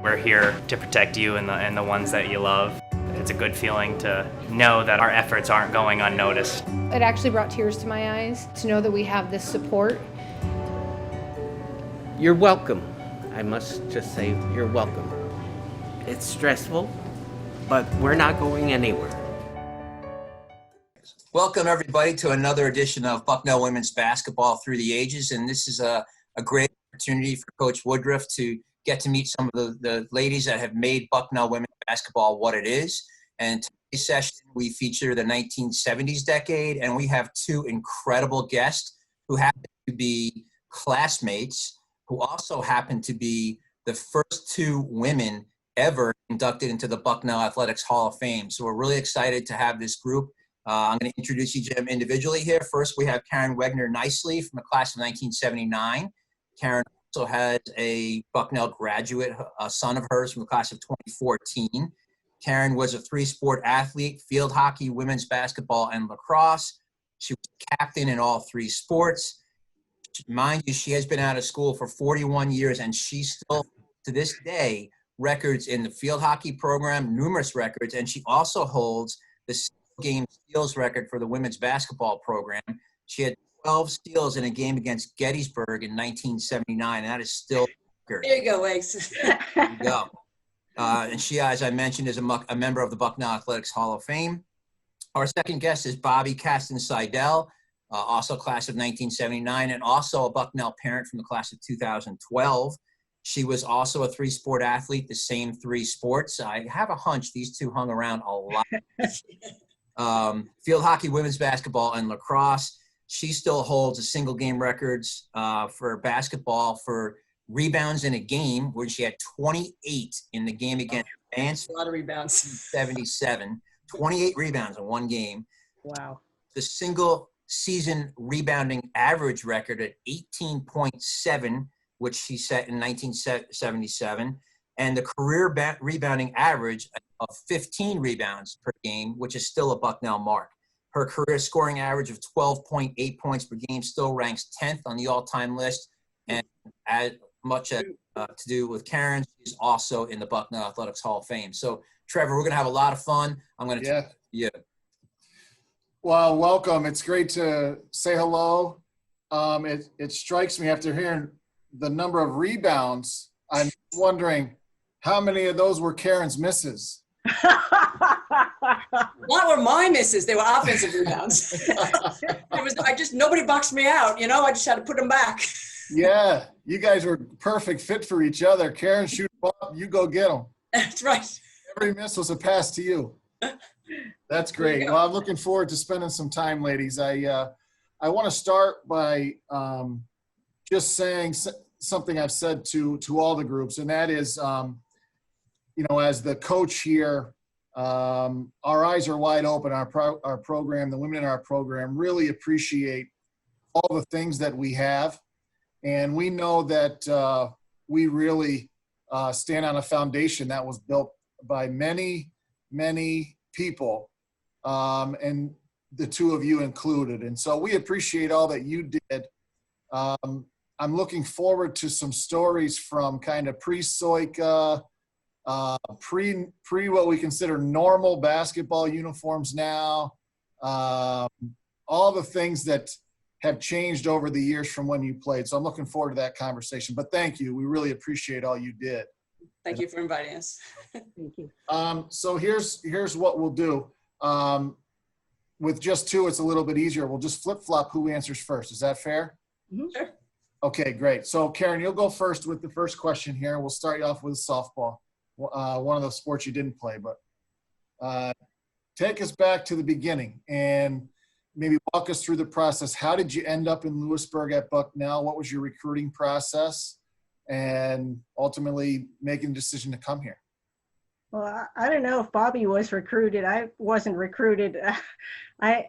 We're here to protect you and the ones that you love. It's a good feeling to know that our efforts aren't going unnoticed. It actually brought tears to my eyes to know that we have this support. You're welcome. I must just say you're welcome. It's stressful, but we're not going anywhere. Welcome, everybody, to another edition of Bucknell Women's Basketball Through the Ages. And this is a great opportunity for Coach Woodruff to get to meet some of the ladies that have made Bucknell Women's Basketball what it is. And today's session, we feature the 1970s decade, and we have two incredible guests who happen to be classmates, who also happen to be the first two women ever inducted into the Bucknell Athletics Hall of Fame. So we're really excited to have this group. I'm going to introduce each of them individually here. First, we have Karen Wegner-Nicely from the class of 1979. Karen also has a Bucknell graduate, a son of hers from the class of 2014. Karen was a three-sport athlete: field hockey, women's basketball, and lacrosse. She was captain in all three sports. Mind you, she has been out of school for 41 years, and she still, to this day, records in the field hockey program, numerous records, and she also holds the game steals record for the women's basketball program. She had 12 steals in a game against Gettysburg in 1979, and that is still a record. There you go, Wags. There you go. And she, as I mentioned, is a member of the Bucknell Athletics Hall of Fame. Our second guest is Bobby Kasten-Seidel, also class of 1979, and also a Bucknell parent from the class of 2012. She was also a three-sport athlete, the same three sports. I have a hunch these two hung around a lot. Field hockey, women's basketball, and lacrosse. She still holds a single game records for basketball for rebounds in a game, where she had 28 in the game against Mansfield. A lot of rebounds. 77. 28 rebounds in one game. Wow. The single season rebounding average record at 18.7, which she set in 1977. And the career rebounding average of 15 rebounds per game, which is still a Bucknell mark. Her career scoring average of 12.8 points per game still ranks 10th on the all-time list. And as much as to do with Karen, she's also in the Bucknell Athletics Hall of Fame. So, Trevor, we're going to have a lot of fun. I'm going to turn it to you. Well, welcome. It's great to say hello. It strikes me after hearing the number of rebounds, I'm wondering how many of those were Karen's misses? What were my misses? They were offensive rebounds. Nobody boxed me out, I just had to put them back. Yeah, you guys were perfect fit for each other. Karen, shoot them up, you go get them. That's right. Every miss was a pass to you. That's great. Well, I'm looking forward to spending some time, ladies. I want to start by just saying something I've said to all the groups, and that is, as the coach here, our eyes are wide open. Our program, the women in our program, really appreciate all the things that we have, and we know that we really stand on a foundation that was built by many, many people, and the two of you included. And so we appreciate all that you did. I'm looking forward to some stories from kind of pre-Soika, pre what we consider normal basketball uniforms now, all the things that have changed over the years from when you played. So I'm looking forward to that conversation. But thank you. We really appreciate all you did. Thank you for inviting us. Thank you. So here's what we'll do. With just two, it's a little bit easier. We'll just flip-flop who answers first. Is that fair? Mm-hmm. Sure. Okay, great. So, Karen, you'll go first with the first question here. We'll start you off with softball, one of the sports you didn't play. But take us back to the beginning and maybe walk us through the process. How did you end up in Lewisburg at Bucknell? What was your recruiting process? And ultimately making the decision to come here? Well, I don't know if Bobby was recruited. I wasn't recruited. I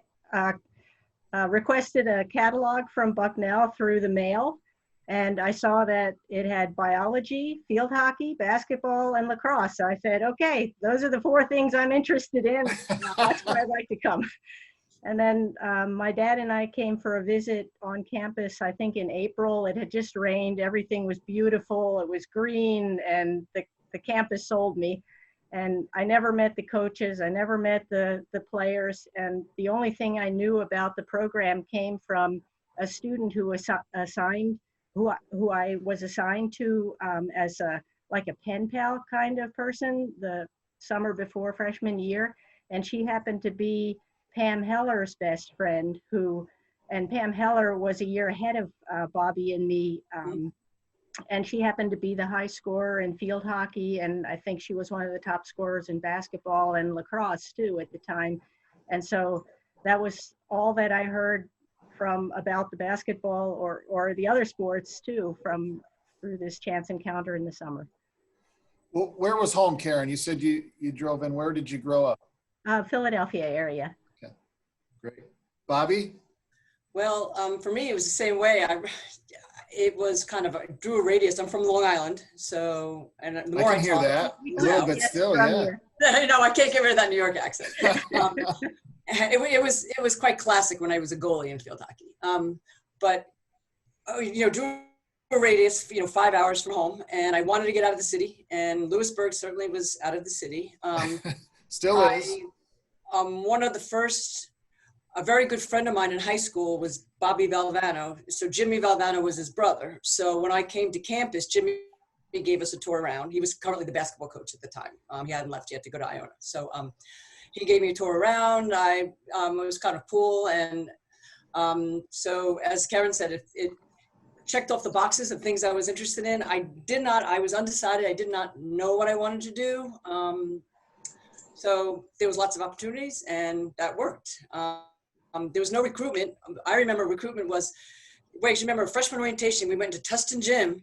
requested a catalog from Bucknell through the mail, and I saw that it had biology, field hockey, basketball, and lacrosse. So I said, okay, those are the four things I'm interested in. That's where I'd like to come. And then my dad and I came for a visit on campus, I think in April. It had just rained. Everything was beautiful. It was green, and the campus sold me. And I never met the coaches. I never met the players. And the only thing I knew about the program came from a student who was who I was assigned to as like a pen pal kind of person the summer before freshman year. And she happened to be Pam Heller's best friend, and Pam Heller was a year ahead of Bobby and me. And she happened to be the high scorer in field hockey. And I think she was one of the top scorers in basketball and lacrosse too at the time. And so that was all that I heard about the basketball or the other sports too through this chance encounter in the summer. Well, where was home, Karen? You said you drove in. Where did you grow up? Philadelphia area. Okay, great. Bobby? Well, for me, it was the same way. It was kind of drew a radius. I'm from Long Island, so and the more I can hear talk, that a little bit still, yeah. You know, I can't get rid of that New York accent. It was quite classic when I was a goalie in field hockey. But you know, drew a radius, 5 hours from home, and I wanted to get out of the city. And Lewisburg certainly was out of the city. Still is. One of the first. A very good friend of mine in high school was Bobby Valvano. So Jimmy Valvano was his brother. So when I came to campus, Jimmy gave us a tour around. He was currently the basketball coach at the time. He hadn't left yet to go to Iona. So he gave me a tour around. It was kind of cool. And so as Karen said, it checked off the boxes of things I was interested in. I was undecided. I did not know what I wanted to do. So there was lots of opportunities and that worked. There was no recruitment. I remember recruitment was, you remember freshman orientation, we went to Tustin Gym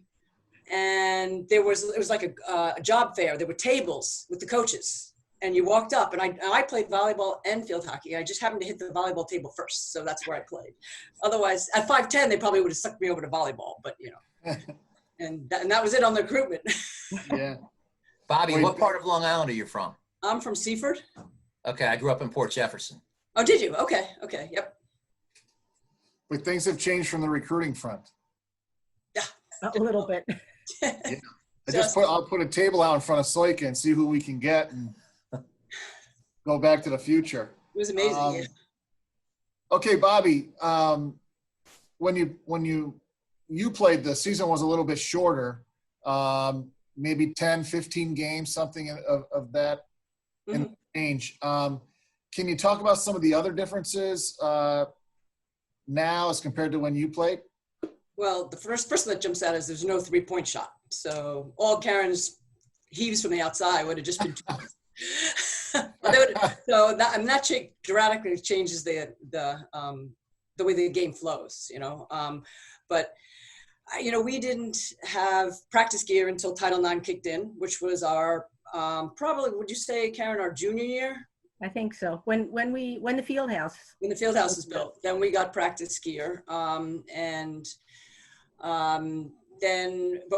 and it was like a job fair. There were tables with the coaches and you walked up and I played volleyball and field hockey. I just happened to hit the volleyball table first. So that's where I played. Otherwise at 5'10", they probably would have sucked me over to volleyball, but and that was it on the recruitment. Yeah. Bobby, what part of Long Island are you from? I'm from Seaford. Okay, I grew up in Port Jefferson. Oh, did you? Okay, yep. But things have changed from the recruiting front. Yeah. A little bit. Yeah. I'll put a table out in front of Soika and see who we can get and go back to the future. It was amazing. Yeah. Okay, Bobby, when you played, the season was a little bit shorter, maybe 10, 15 games, something of that in the range. Can you talk about some of the other differences now as compared to when you played? Well, the first person that jumps out is there's no 3-point shot. So all Karen's heaves from the outside would have just been that dramatically changes the way the game flows, but we didn't have practice gear until Title IX kicked in, which was our probably, would you say, Karen, our junior year? I think so. When the field house. When the field house was built, then we got practice gear. But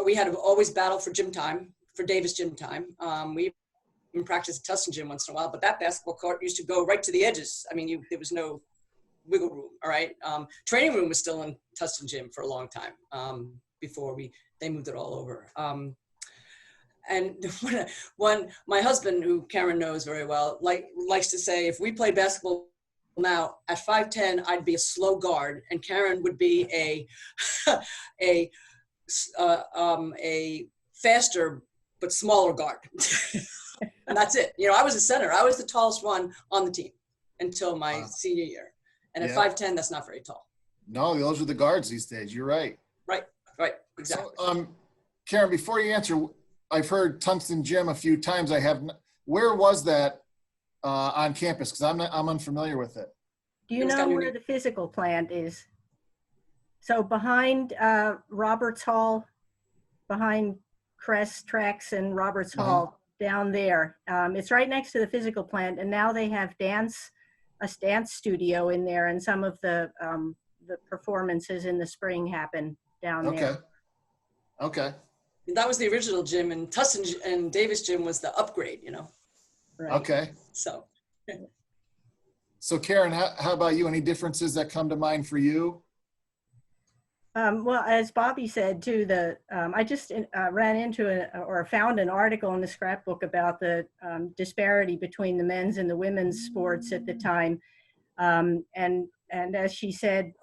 we had to always battle for gym time, for Davis gym time. We even practiced at Tustin Gym once in a while, but that basketball court used to go right to the edges. I mean, there was no wiggle room, all right? Training room was still in Tustin Gym for a long time before they moved it all over. And when my husband, who Karen knows very well, likes to say, if we play basketball now at 5'10", I'd be a slow guard, and Karen would be a faster but smaller guard. And that's it. I was a center. I was the tallest one on the team until my senior year. And at 5'10", that's not very tall. No, those are the guards these days. You're right. Right, exactly. So, Karen, before you answer, I've heard Tustin Gym a few times. Where was that on campus? Because I'm unfamiliar with it. Do you know where the physical plant is? So behind Roberts Hall, behind Crest Tracks and Roberts Hall, down there. It's right next to the physical plant, and now they have a dance studio in there, and some of the performances in the spring happen down there. Okay. That was the original gym, and Tustin and Davis Gym was the upgrade, Right. Okay. So Karen, how about you? Any differences that come to mind for you? Well, as Bobby said too, I just ran into or found an article in the scrapbook about the disparity between the men's and the women's sports at the time. And as she said,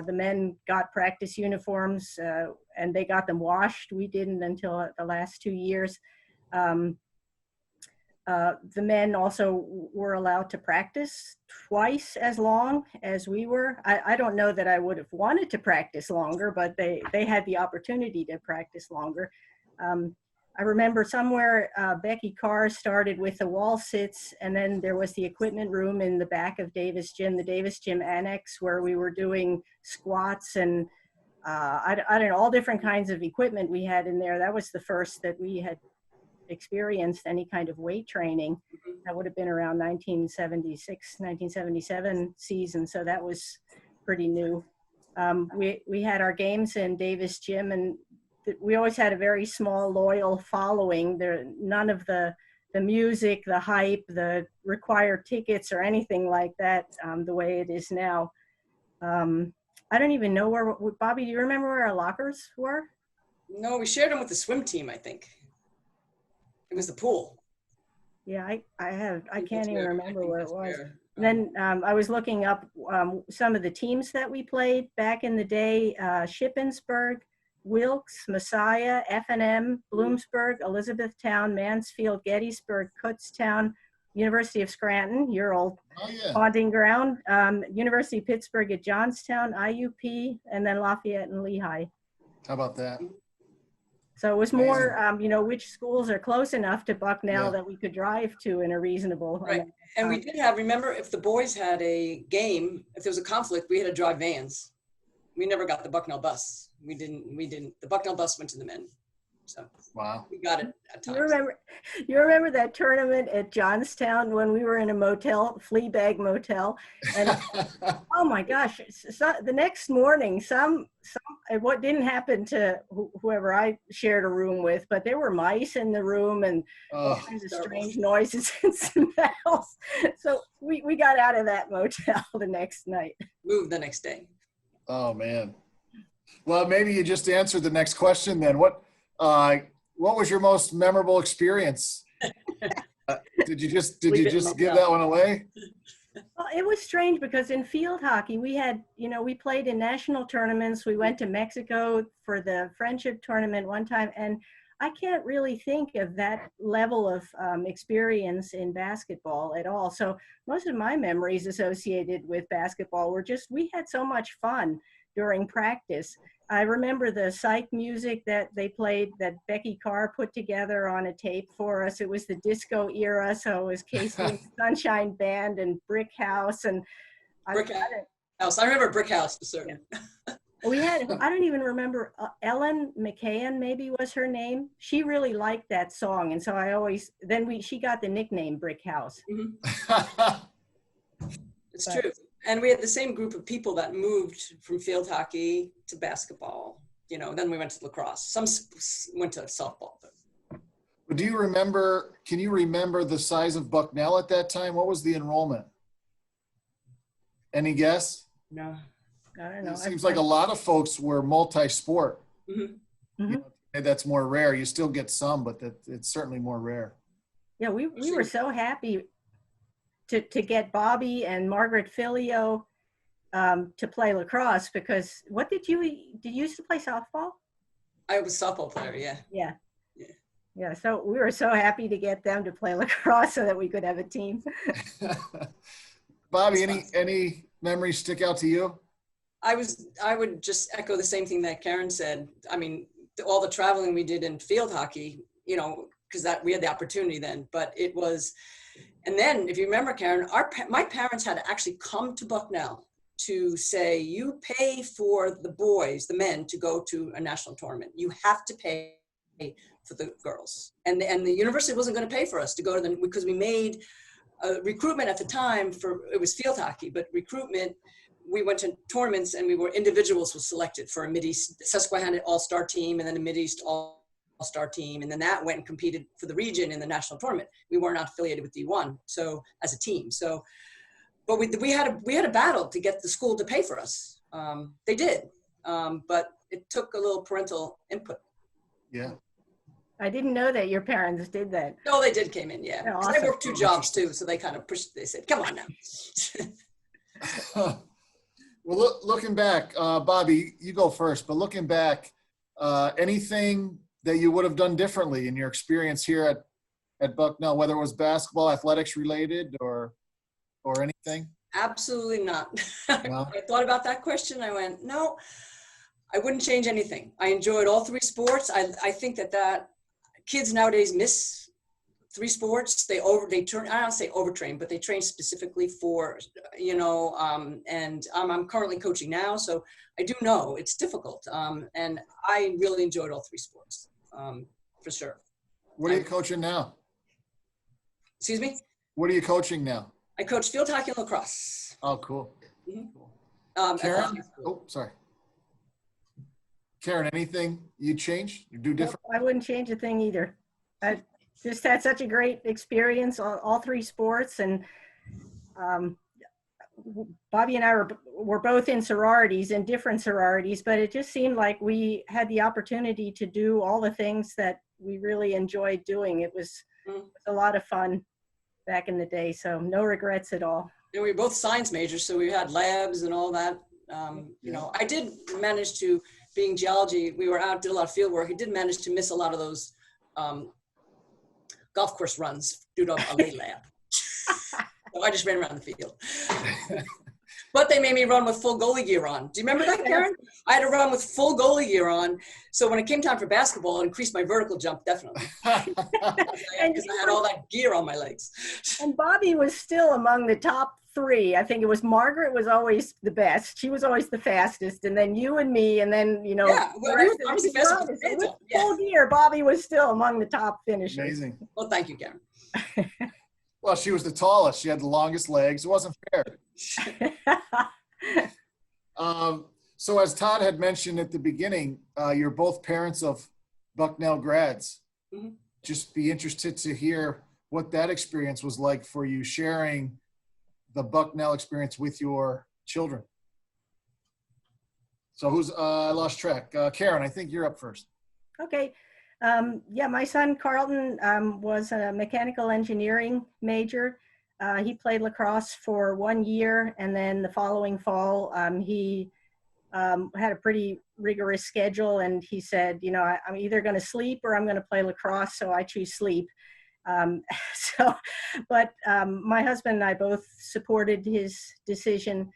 the men got practice uniforms and they got them washed. We didn't until the last 2 years. The men also were allowed to practice twice as long as we were. I don't know that I would have wanted to practice longer, but they had the opportunity to practice longer. I remember somewhere Becky Carr started with the wall sits, and then there was the equipment room in the back of Davis Gym, the Davis Gym Annex, where we were doing squats and I don't know, all different kinds of equipment we had in there. That was the first that we had experienced any kind of weight training. That would have been around 1976, 1977 season. So that was pretty new. We had our games in Davis Gym, and we always had a very small, loyal following. None of the music, the hype, the required tickets or anything like that, the way it is now. I don't even know where, Bobby, do you remember where our lockers were? No, we shared them with the swim team, I think. It was the pool. Yeah, I can't even remember where it was. And then I was looking up some of the teams that we played back in the day: Shippensburg, Wilkes, Messiah, F&M, Bloomsburg, Elizabethtown, Mansfield, Gettysburg, Kutztown, University of Scranton, your old haunting ground, University of Pittsburgh at Johnstown, IUP, and then Lafayette and Lehigh. How about that? So it was more, which schools are close enough to Bucknell that we could drive to in a reasonable. Right. And we did have, remember, if the boys had a game, if there was a conflict, we had to drive vans. We never got the Bucknell bus. We didn't. The Bucknell bus went to the men. So wow, we got it at times. You remember that tournament at Johnstown when we were in a motel, Fleabag Motel, and oh my gosh! So the next morning, what didn't happen to whoever I shared a room with, but there were mice in the room and all kinds of strange noises and smells. So we got out of that motel the next night. Moved the next day. Oh man. Well, maybe you just answered the next question then. What was your most memorable experience? Did you just give that one away? Well, it was strange because in field hockey, we had, we played in national tournaments. We went to Mexico for the friendship tournament one time, and I can't really think of that level of experience in basketball at all. So most of my memories associated with basketball were just, we had so much fun during practice. I remember the psych music that they played that Becky Carr put together on a tape for us. It was the disco era, so it was Casey and Sunshine Band and Brick House. And Brick House. I remember Brick House for certain. Yeah. We had, I don't even remember, Ellen McCann maybe was her name. She really liked that song. And so I always, she got the nickname Brick House. Mm-hmm. It's true. And we had the same group of people that moved from field hockey to basketball. Then we went to lacrosse. Some went to softball. Can you remember the size of Bucknell at that time? What was the enrollment? Any guess? No. I don't know. It seems like a lot of folks were multi-sport. Mm-hmm. Mm-hmm. That's more rare. You still get some, but it's certainly more rare. Yeah, we were so happy to get Bobby and Margaret Filio to play lacrosse, because did you used to play softball? I was a softball player, yeah. Yeah, so we were so happy to get them to play lacrosse so that we could have a team. Bobby, any memories stick out to you? I would just echo the same thing that Karen said. I mean, all the traveling we did in field hockey, because we had the opportunity then, but it was. And then, if you remember, Karen, my parents had to actually come to Bucknell to say, you pay for the boys, the men, to go to a national tournament. You have to pay for the girls. And the university wasn't going to pay for us to go to them, because we made recruitment at the time it was field hockey, but recruitment, we went to tournaments and individuals were selected for a Mideast Susquehanna All-Star team, and then a Mideast All-Star team, and then that went and competed for the region in the national tournament. We were not affiliated with D1, so as a team. So, but we had a battle to get the school to pay for us. They did, but it took a little parental input. Yeah. I didn't know that your parents did that. No, they did came in, yeah. Oh, 'Cause I awesome. worked 2 jobs too, so they kind of pushed, they said, come on now. Well, looking back, Bobby, you go first, but looking back, anything that you would have done differently in your experience here at Bucknell, whether it was basketball, athletics related, or anything? Absolutely not. No? I thought about that question. I went, no, I wouldn't change anything. I enjoyed all 3 sports. I think that kids nowadays miss 3 sports. They turn, I don't say overtrain, but they train specifically for, and I'm currently coaching now. So I do know it's difficult. And I really enjoyed all 3 sports, for sure. What are you coaching now? Excuse me? What are you coaching now? I coach field hockey and lacrosse. Oh, cool. Mhm. Cool. At Karen? high school. Oh, sorry. Karen, anything you change? You do different? I wouldn't change a thing either. I just had such a great experience on all 3 sports, and Bobby and I were both in sororities, in different sororities, but it just seemed like we had the opportunity to do all the things that we really enjoyed doing. It was a lot of fun back in the day, so no regrets at all. And we were both science majors, so we had labs and all that. I did manage to, being geology, we were out, did a lot of field work. I did manage to miss a lot of those golf course runs due to a lay lab. So I just ran around the field. But they made me run with full goalie gear on. Do you remember that, Karen? I had to run with full goalie gear on. So when it came time for basketball, it increased my vertical jump, definitely. Because I had all that gear on my legs. And Bobby was still among the top 3. I think it was Margaret was always the best. She was always the fastest. And then you and me, and then, Yeah, well, I was the fastest with the with full gear, Bobby was still among the top finishers. Amazing. Well, thank you, Karen. Well, she was the tallest. She had the longest legs. It wasn't fair. So as Todd had mentioned at the beginning, you're both parents of Bucknell grads. Mhm. Just be interested to hear what that experience was like for you, sharing the Bucknell experience with your children. So I lost track. Karen, I think you're up first. Okay. Yeah, my son Carlton was a mechanical engineering major. He played lacrosse for 1 year, and then the following fall, he had a pretty rigorous schedule, and he said, I'm either going to sleep or I'm going to play lacrosse, so I choose sleep. But my husband and I both supported his decision.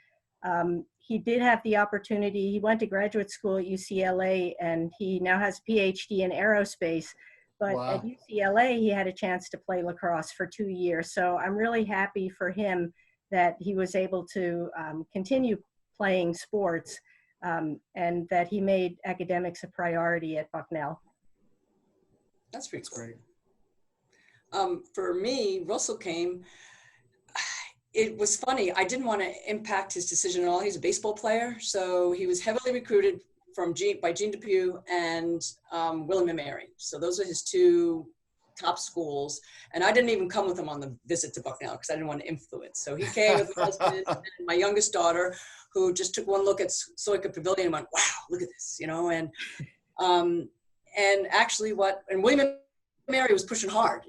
He did have the opportunity. He went to graduate school at UCLA, and he now has a PhD in aerospace. But Wow. at UCLA, he had a chance to play lacrosse for 2 years. So I'm really happy for him that he was able to continue playing sports, and that he made academics a priority at Bucknell. That's pretty cool. Great. For me, Russell came. It was funny. I didn't want to impact his decision at all. He's a baseball player, so he was heavily recruited by Gene Depew and William and Mary. So those are his 2 top schools. And I didn't even come with him on the visit to Bucknell because I didn't want to influence. So he came with my husband and my youngest daughter, who just took one look at Soika Pavilion and went, "Wow, look at this," and actually and William Mary was pushing hard,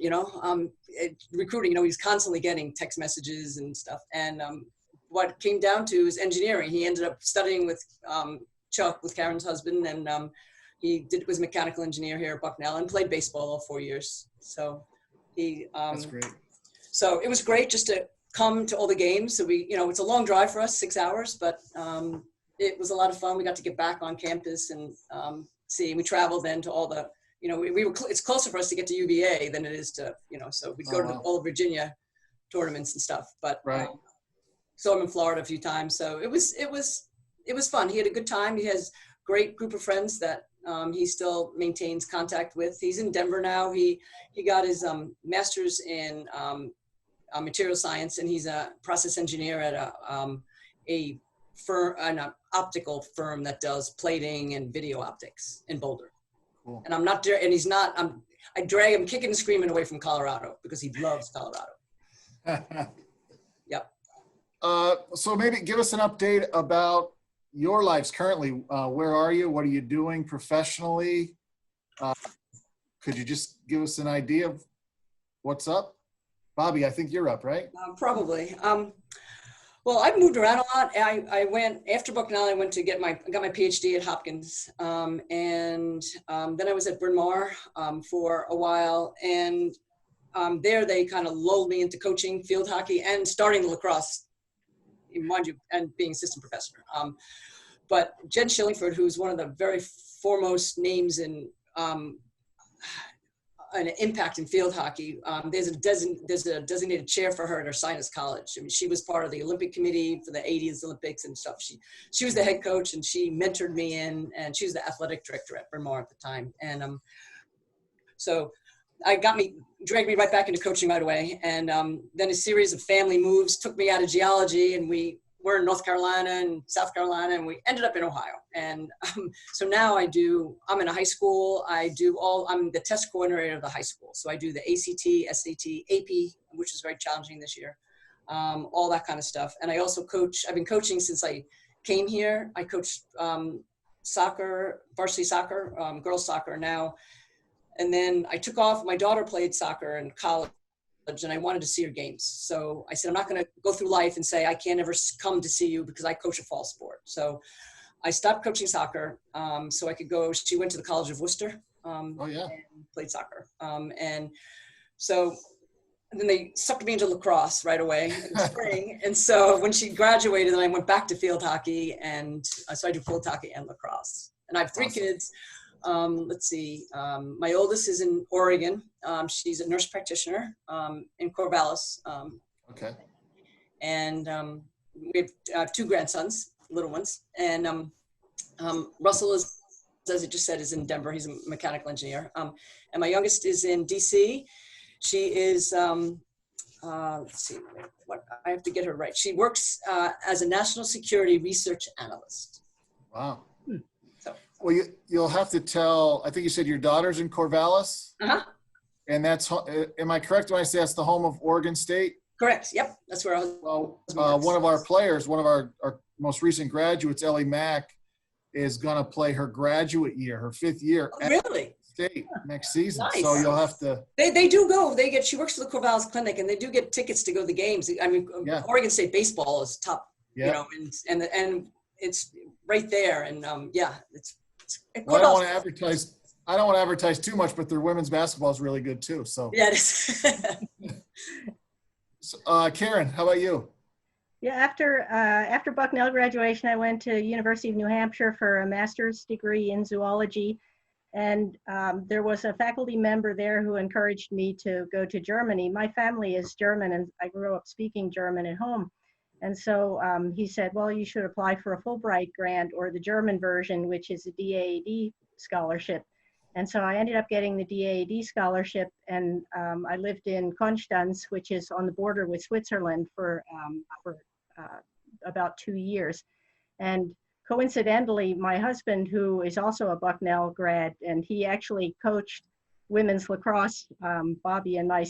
recruiting, he's constantly getting text messages and stuff. And what it came down to is engineering. He ended up studying with Chuck, with Karen's husband, and was a mechanical engineer here at Bucknell and played baseball all 4 years. So That's great. So it was great just to come to all the games. So it's a long drive for us, 6 hours, but it was a lot of fun. We got to get back on campus and see. We traveled then to all the, it's closer for us to get to UVA than it is to, so we'd go to all the Virginia tournaments and stuff. But Right. saw him in Florida a few times. So it was fun. He had a good time. He has a great group of friends that he still maintains contact with. He's in Denver now. He got his master's in material science, and he's a process engineer at a firm, an optical firm that does plating and video optics in Boulder. Cool. And I'm not there, and he's not. I drag him kicking and screaming away from Colorado because he loves Colorado. Yep. So maybe give us an update about your lives currently. Where are you? What are you doing professionally? Could you just give us an idea of what's up? Bobby, I think you're up, right? Probably. Well, I've moved around a lot. I went after Bucknell. I went to got my PhD at Hopkins, and then I was at Bryn Mawr for a while. And there, they kind of lulled me into coaching field hockey and starting lacrosse, mind you, and being assistant professor. But Jen Shillingford, who's one of the very foremost names in an impact in field hockey. There's a designated chair for her at Ursinus College. I mean, she was part of the Olympic committee for the 80s Olympics and stuff. She was the head coach, and she mentored me in, and she was the athletic director at Bryn Mawr at the time. And so dragged me right back into coaching right away. And then a series of family moves took me out of geology, and we were in North Carolina and South Carolina, and we ended up in Ohio. And so now I'm in a high school. I'm the test coordinator of the high school. So I do the ACT, SAT, AP, which is very challenging this year, all that kind of stuff. And I also coach. I've been coaching since I came here. I coach soccer, varsity soccer, girls soccer now. And then I took off. My daughter played soccer in college, and I wanted to see her games. So I said, I'm not going to go through life and say, I can't ever come to see you because I coach a fall sport. So I stopped coaching soccer so I could go. She went to the College of Worcester and played soccer. And then they sucked me into lacrosse right away in the spring. And so when she graduated, then I went back to field hockey. And so I do field hockey and lacrosse. And I have three kids. Let's see, my oldest is in Oregon. She's a nurse practitioner in Corvallis. Okay. And we have two grandsons, little ones. And Russell is, as I just said, is in Denver. He's a mechanical engineer. And my youngest is in DC. She is, let's see, I have to get her right. She works as a national security research analyst. Wow. So. Well, you'll have to tell, I think you said your daughter's in Corvallis? Uh-huh. And am I correct when I say that's the home of Oregon State? Correct, yep, that's where I was. Well, one of our players, one of our most recent graduates, Ellie Mack, is going to play her graduate year, her 5th year. Oh, really? State next season. Nice. So you'll have to. They do go. She works for the Corvallis Clinic, and they do get tickets to go to the games. I mean, Oregon State baseball is top, you know, and it's right there. And it's well, I don't want to advertise too much, but their women's basketball is really good too. So yeah, it is. So, Karen, how about you? Yeah, after Bucknell graduation, I went to University of New Hampshire for a master's degree in zoology. And there was a faculty member there who encouraged me to go to Germany. My family is German, and I grew up speaking German at home. And so he said, well, you should apply for a Fulbright grant, or the German version, which is a DAAD scholarship. And so I ended up getting the DAAD scholarship, and I lived in Konstanz, which is on the border with Switzerland, for about 2 years. And coincidentally, my husband, who is also a Bucknell grad, and he actually coached women's lacrosse, Bobby and I,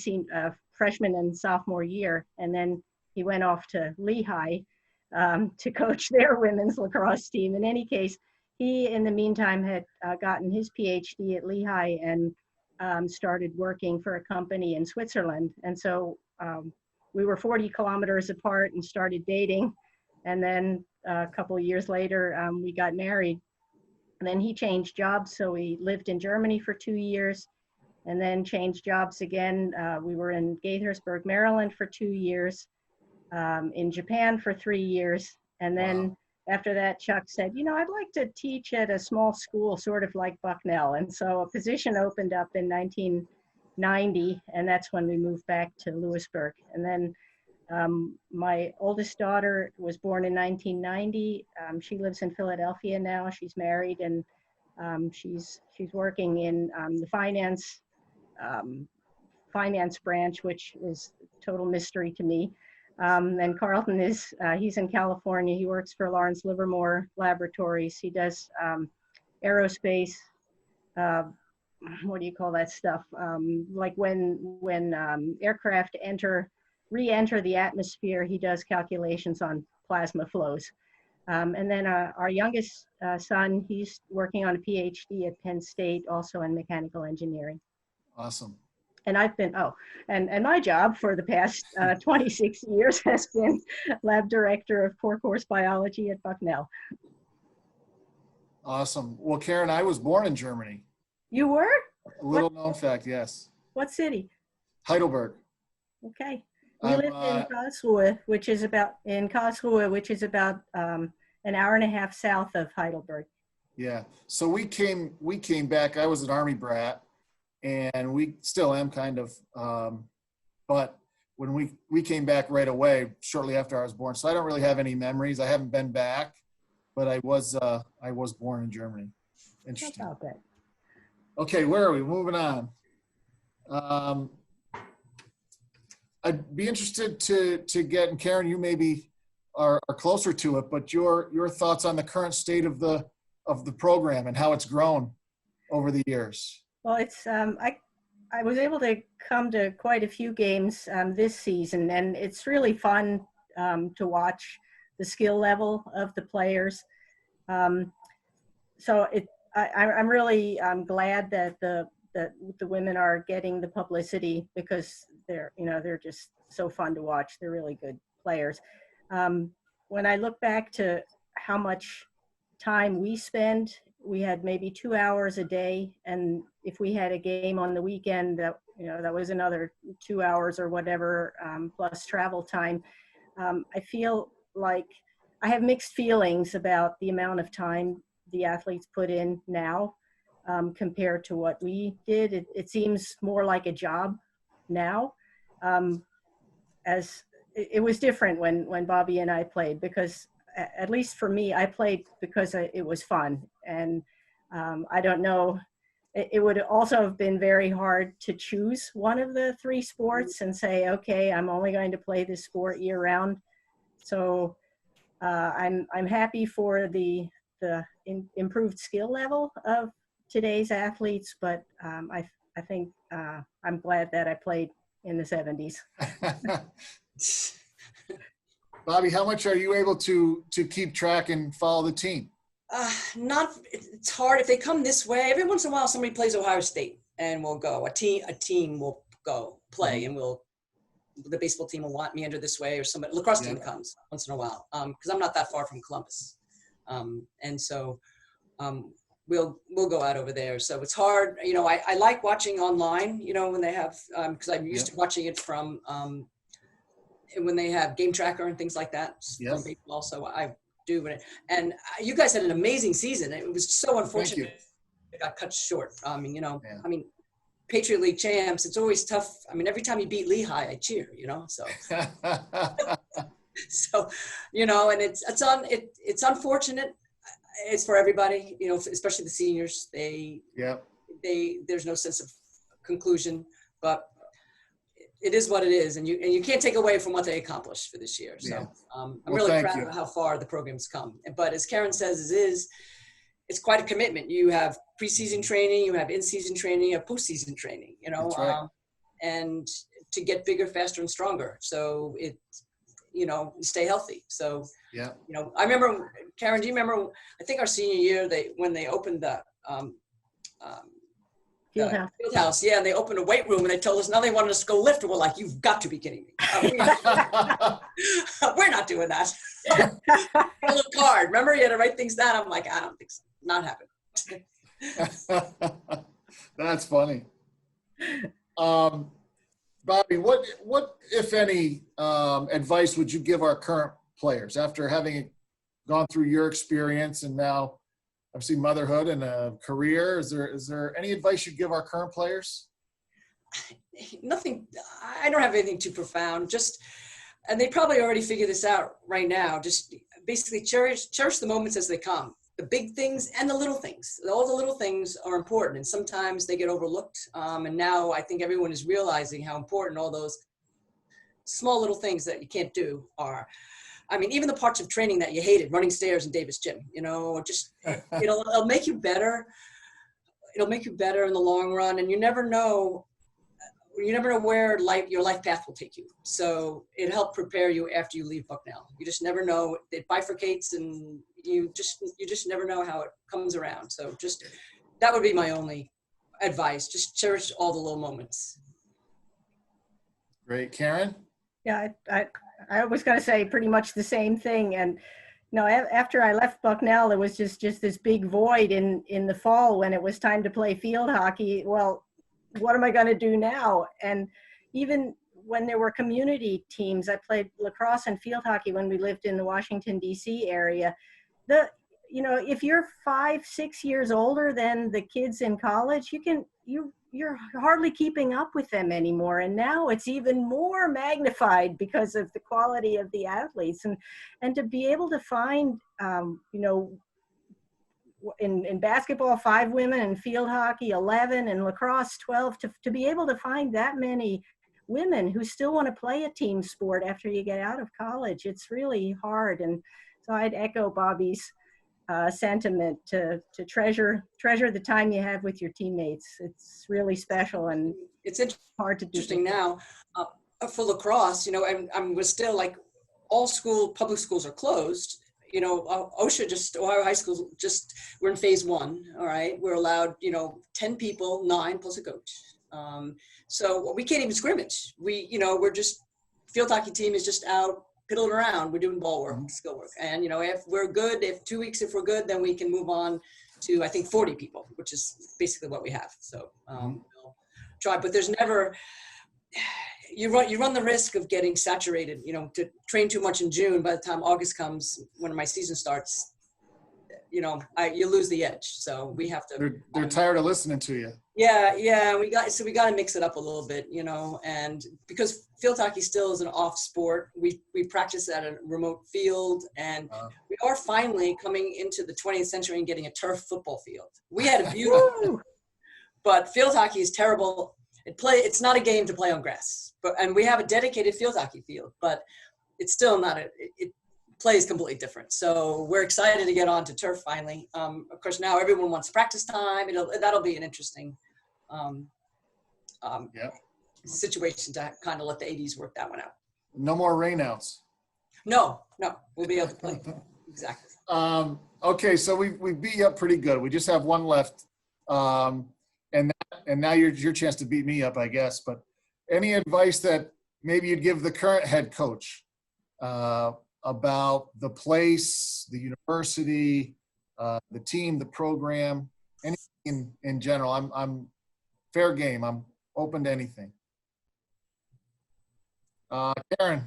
freshman and sophomore year, and then he went off to Lehigh to coach their women's lacrosse team. In any case, he, in the meantime, had gotten his PhD at Lehigh and started working for a company in Switzerland. And so we were 40 kilometers apart and started dating. And then a couple of years later, we got married. And then he changed jobs, so we lived in Germany for 2 years, and then changed jobs again. We were in Gaithersburg, Maryland for 2 years, in Japan for 3 years. And then after that, Chuck said, you know, I'd like to teach at a small school, sort of like Bucknell. And so a position opened up in 1990, and that's when we moved back to Lewisburg. And then my oldest daughter was born in 1990. She lives in Philadelphia now. She's married, and she's working in the finance branch, which is a total mystery to me. And Carlton he's in California. He works for Lawrence Livermore Laboratories. He does aerospace, what do you call that stuff? Like when aircraft re-enter the atmosphere, he does calculations on plasma flows. And then our youngest son, he's working on a PhD at Penn State, also in mechanical engineering. Awesome. And I've been, and my job for the past 26 years has been lab director of core course biology at Bucknell. Awesome. Well, Karen, I was born in Germany. You were? A little known fact, yes. What city? Heidelberg. Okay. We live in Karlsruhe, which is about an hour and a half south of Heidelberg. Yeah. So we came back. I was an Army brat, and we still am kind of. But when we came back right away, shortly after I was born, so I don't really have any memories. I haven't been back, but I was born in Germany. Interesting. How about that? Okay, where are we? Moving on. I'd be interested to get, and Karen, you maybe are closer to it, but your thoughts on the current state of the program and how it's grown over the years. Well, it's I was able to come to quite a few games this season, and it's really fun to watch the skill level of the players. So I'm really glad that the women are getting the publicity, because they're just so fun to watch. They're really good players. When I look back to how much time we spend, we had maybe 2 hours a day, and if we had a game on the weekend, that was another 2 hours or whatever, plus travel time. I feel like I have mixed feelings about the amount of time the athletes put in now compared to what we did. It seems more like a job now. As it was different when Bobby and I played, because at least for me, I played because it was fun. And I don't know, it would also have been very hard to choose one of the three sports and say, okay, I'm only going to play this sport year round. So I'm happy for the improved skill level of today's athletes, but I think I'm glad that I played in the 70s. Bobby, how much are you able to keep track and follow the team? It's hard. If they come this way, every once in a while somebody plays Ohio State and we'll go. A team will go play, and the baseball team will want me under this way, or somebody lacrosse team comes once in a while, because I'm not that far from Columbus, and so we'll go out over there. So it's hard. I like watching online, when they have, because I'm used to watching it from when they have Game Tracker and things like that. From baseball, so I do. And you guys had an amazing season. It was so unfortunate it got cut short. I mean, Patriot League champs, it's always tough. I mean, every time you beat Lehigh, I cheer, so. So, and it's unfortunate. It's for everybody, especially the seniors. There's no sense of conclusion, but it is what it is, and you can't take away from what they accomplished for this year. So I'm really proud of how far the program's come. But as Karen says, it's quite a commitment. You have preseason training, you have in-season training, you have postseason training. That's right. And to get bigger, faster, and stronger. So stay healthy. So I remember, Karen, do you remember? I think our senior year, when they opened the field house, and they opened a weight room, and they told us now they wanted us to go lift, and we're like, you've got to be kidding me. We're not doing that. A little card, remember, you had to write things down. I'm like, I don't think so. Not happening. That's funny. Bobby, what if any advice would you give our current players after having gone through your experience and now obviously motherhood and a career? Is there any advice you'd give our current players? Nothing. I don't have anything too profound. And they probably already figured this out right now. Just basically cherish the moments as they come. The big things and the little things. All the little things are important, and sometimes they get overlooked. And now I think everyone is realizing how important all those small little things that you can't do are. I mean, even the parts of training that you hated, running stairs in Davis Gym, it'll make you better. It'll make you better in the long run. And you never know, you never know where your life path will take you. So it helped prepare you after you leave Bucknell. You just never know. It bifurcates, and you just never know how it comes around. So just that would be my only advice. Just cherish all the little moments. Great. Karen? Yeah, I was going to say pretty much the same thing. And after I left Bucknell, there was just this big void in the fall when it was time to play field hockey. Well, what am I going to do now? And even when there were community teams, I played lacrosse and field hockey when we lived in the Washington, D.C. area. If you're 5-6 years older than the kids in college, you're hardly keeping up with them anymore. And now it's even more magnified because of the quality of the athletes. And to be able to find, in basketball, 5 women, and field hockey, 11, and lacrosse, 12, to be able to find that many women who still want to play a team sport after you get out of college, it's really hard. And so I'd echo Bobby's sentiment to treasure the time you have with your teammates. It's really special, and it's hard to do. Interesting now for lacrosse, and was still like all public schools are closed. Ohio High School we're in phase 1. All right. We're allowed, 10 people, 9 plus a coach. So we can't even scrimmage. We're just, field hockey team is just out piddling around. We're doing ball work, skill work. And, if we're good, if 2 weeks, if we're good, then we can move on to, I think, 40 people, which is basically what we have. So we'll try, but there's never, you run the risk of getting saturated, to train too much in June. By the time August comes, when my season starts, you lose the edge. So we have to. They're tired of listening to you. Yeah. We got to mix it up a little bit, and because field hockey still is an off sport, we practice at a remote field, and we are finally coming into the 20th century and getting a turf football field. We had a beautiful, but field hockey is terrible. It's not a game to play on grass, and we have a dedicated field hockey field, but it's still not it plays completely different. So we're excited to get on to turf finally. Of course, now everyone wants practice time. That'll be an interesting situation to kind of let the 80s work that one out. No more rainouts. No, we'll be able to play. Exactly. Okay, so we beat you up pretty good. We just have one left. And now your chance to beat me up, I guess. But any advice that maybe you'd give the current head coach about the place, the university, the team, the program, anything in general? I'm fair game. I'm open to anything. Karen.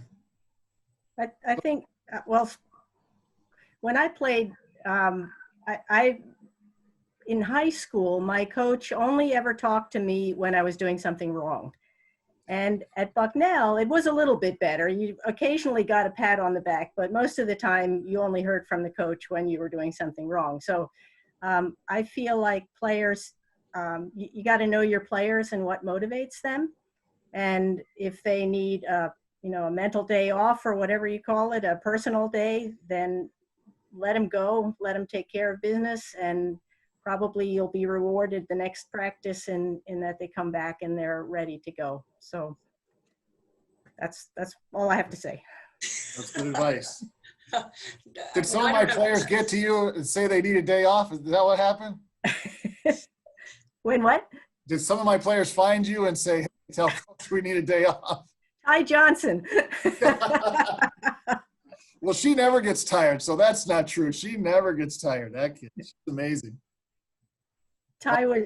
I think, when I played, in high school, my coach only ever talked to me when I was doing something wrong. And at Bucknell, it was a little bit better. You occasionally got a pat on the back, but most of the time you only heard from the coach when you were doing something wrong. So I feel like players, you got to know your players and what motivates them. And if they need a mental day off, or whatever you call it, a personal day, then let them go, let them take care of business, and probably you'll be rewarded the next practice in that they come back and they're ready to go. So that's all I have to say. That's good advice. Did some of my players get to you and say they need a day off? Is that what happened? When what? Did some of my players find you and say, hey, tell coach we need a day off? Ty Johnson. Well, she never gets tired, so that's not true. She never gets tired. That kid, she's amazing.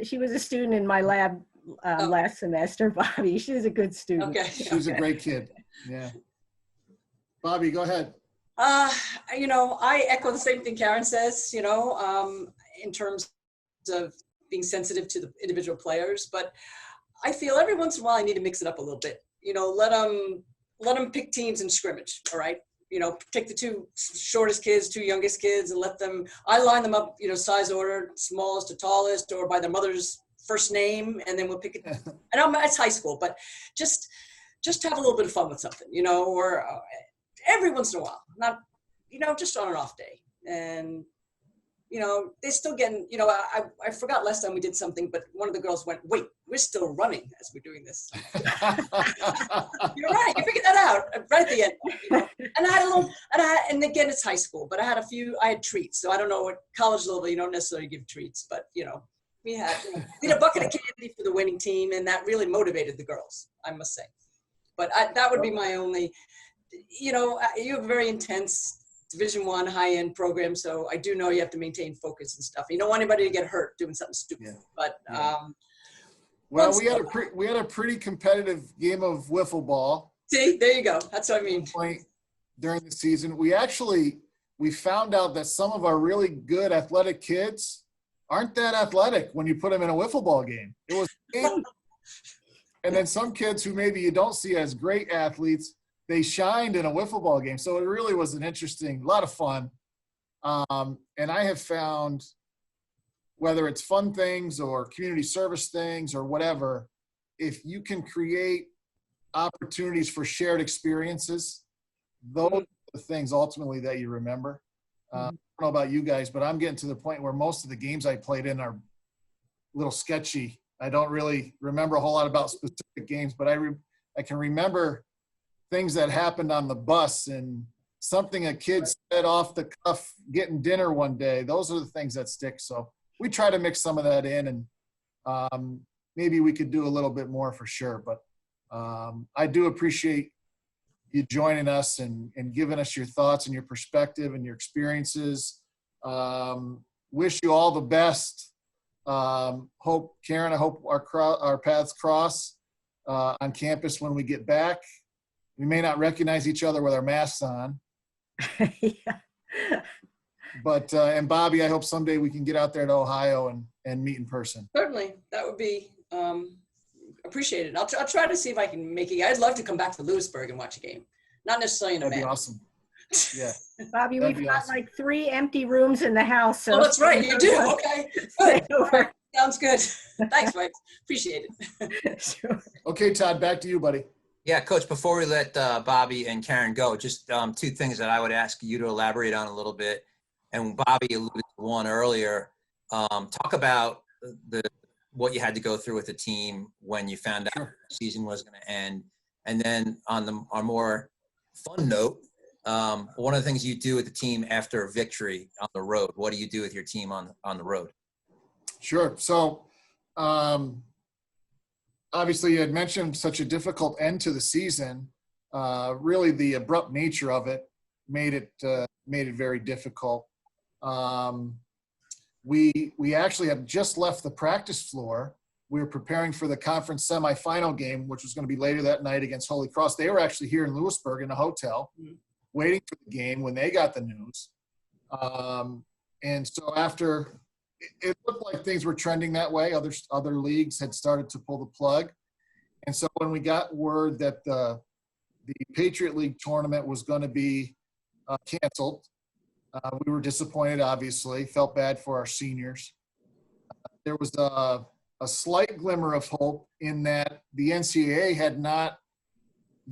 She was a student in my lab last semester, Bobby. She's a good student. Okay. She's a great kid. Yeah. Bobby, go ahead. I echo the same thing Karen says, in terms of being sensitive to the individual players, but I feel every once in a while I need to mix it up a little bit. Let them pick teams in scrimmage. All right. Take the 2 shortest kids, 2 youngest kids, and I line them up, size order, smallest to tallest, or by their mother's first name, and then we'll pick it. And it's high school, but just have a little bit of fun with something, or every once in a while, not, just on an off day. And they're still getting, I forgot last time we did something, but one of the girls went, wait, we're still running as we're doing this. You're right. You figured that out right at the end. And I had a little, and again, it's high school, but I had treats. So I don't know what college level, you don't necessarily give treats, but we had a bucket of candy for the winning team, and that really motivated the girls, I must say. But that would be my only, you have a very intense Division I high-end program, so I do know you have to maintain focus and stuff. You don't want anybody to get hurt doing something stupid. Yeah. But well, we had a pretty competitive game of wiffle ball. See, there you go. That's what I mean. During the season, we found out that some of our really good athletic kids aren't that athletic when you put them in a wiffle ball game. It was, and then some kids who maybe you don't see as great athletes, they shined in a wiffle ball game. So it really was a lot of fun. And I have found, whether it's fun things or community service things or whatever, if you can create opportunities for shared experiences, those are the things ultimately that you remember. I don't know about you guys, but I'm getting to the point where most of the games I played in are a little sketchy. I don't really remember a whole lot about specific games, but I can remember things that happened on the bus and something a kid said off the cuff getting dinner one day. Those are the things that stick. So we try to mix some of that in, and maybe we could do a little bit more for sure. But I do appreciate you joining us and giving us your thoughts and your perspective and your experiences. Wish you all the best. Karen, I hope our paths cross on campus when we get back. We may not recognize each other with our masks on. Yeah. But, and Bobby, I hope someday we can get out there to Ohio and meet in person. Certainly. That would be appreciated. I'll try to see if I can make it. I'd love to come back to Lewisburg and watch a game. Not necessarily in a That'd match. be awesome. Yeah. Bobby, we've got like 3 empty rooms in the house. So Oh, that's right. You do. Okay. Good. All right. Sounds good. Thanks, Mike. Appreciate it. Sure. Okay, Todd, back to you, buddy. Yeah, Coach, before we let Bobby and Karen go, just 2 things that I would ask you to elaborate on a little bit. And Bobby alluded to one earlier. Talk about what you had to go through with the team when you found out the season was going to end. And then on a more fun note, one of the things you do with the team after a victory on the road, what do you do with your team on the road? Sure. So obviously you had mentioned such a difficult end to the season. Really the abrupt nature of it made it very difficult. We actually had just left the practice floor. We were preparing for the conference semifinal game, which was going to be later that night against Holy Cross. They were actually here in Lewisburg in a hotel waiting for the game when they got the news. And so after it looked like things were trending that way, other leagues had started to pull the plug. And so when we got word that the Patriot League tournament was going to be canceled, we were disappointed, obviously, felt bad for our seniors. There was a slight glimmer of hope in that the NCAA had not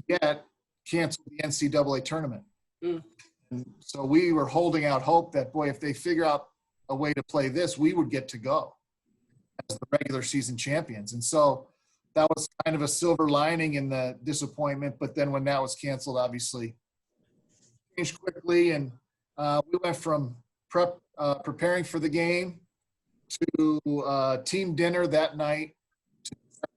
yet canceled the NCAA tournament. And so we were holding out hope that, boy, if they figure out a way to play this, we would get to go as the regular season champions. And so that was kind of a silver lining in the disappointment. But then when that was canceled, obviously changed quickly. And we went from preparing for the game to team dinner that night to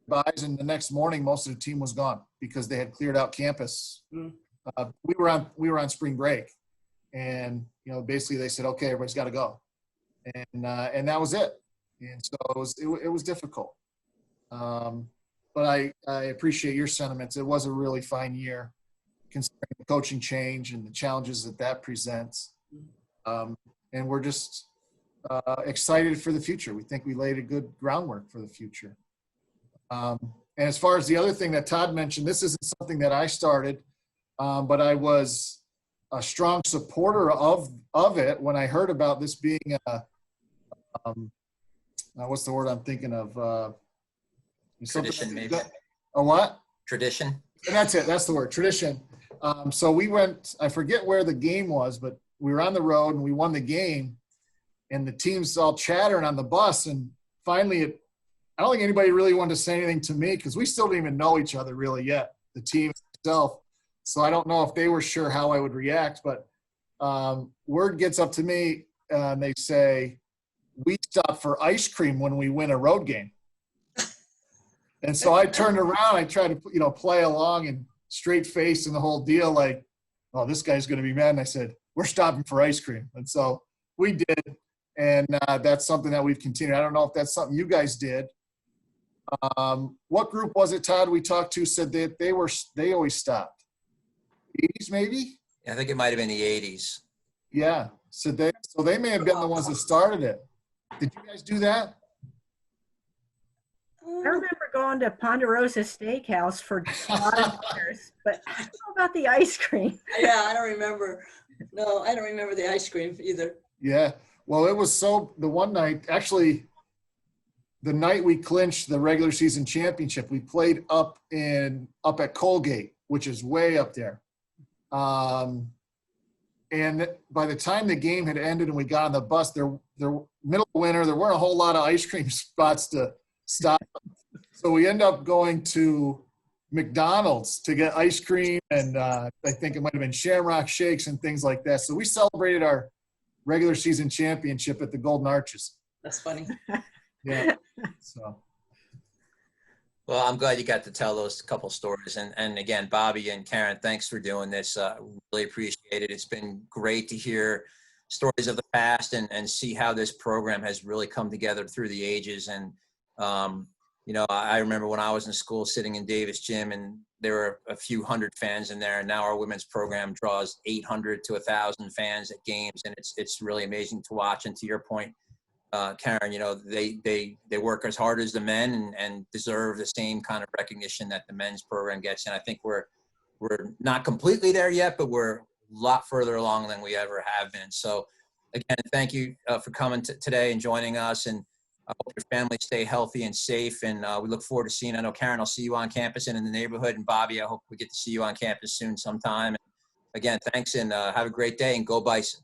buys, and the next morning most of the team was gone because they had cleared out campus. We were on spring break, and basically they said, okay, everybody's got to go, and that was it. And so it was difficult. But I appreciate your sentiments. It was a really fine year considering the coaching change and the challenges that presents. And we're just excited for the future. We think we laid a good groundwork for the future. And as far as the other thing that Todd mentioned, this isn't something that I started, but I was a strong supporter of it when I heard about this being what's the word I'm thinking of? Tradition, maybe. A what? Tradition. That's it. That's the word, tradition. So we went, I forget where the game was, but we were on the road and we won the game. and the team's all chattering on the bus. And finally, I don't think anybody really wanted to say anything to me because we still didn't even know each other really yet, the team itself. So I don't know if they were sure how I would react, but word gets up to me and they say, we stop for ice cream when we win a road game. And so I turned around, I tried to, play along and straight face and the whole deal, like, oh, this guy's going to be mad. And I said, we're stopping for ice cream. And so we did. And that's something that we've continued. I don't know if that's something you guys did. What group was it, Todd, we talked to said that they always stopped? 80s maybe? I think it might have been the 80s. Yeah. So they may have been the ones that started it. Did you guys do that? I remember going to Ponderosa Steakhouse for a lot of years, but I don't know about the ice cream. Yeah, I don't remember. No, I don't remember the ice cream either. Yeah. Well, it was the one night, actually, the night we clinched the regular season championship, we played up at Colgate, which is way up there. And by the time the game had ended and we got on the bus, there middle of winter, there weren't a whole lot of ice cream spots to stop. So we end up going to McDonald's to get ice cream, and I think it might have been Shamrock Shakes and things like that. So we celebrated our regular season championship at the Golden Arches. That's funny. Yeah. So. Well, I'm glad you got to tell those couple stories. And again, Bobby and Karen, thanks for doing this. Really appreciate it. It's been great to hear stories of the past and see how this program has really come together through the ages. And, I remember when I was in school sitting in Davis Gym, and there were a few hundred fans in there. And now our women's program draws 800 to 1,000 fans at games. And it's really amazing to watch. And to your point, Karen, they work as hard as the men and deserve the same kind of recognition that the men's program gets. And I think we're not completely there yet, but we're a lot further along than we ever have been. So again, thank you for coming today and joining us. And I hope your family stay healthy and safe. And we look forward to seeing, I know Karen, I'll see you on campus and in the neighborhood. And Bobby, I hope we get to see you on campus soon sometime. And again, thanks and have a great day and go Bison.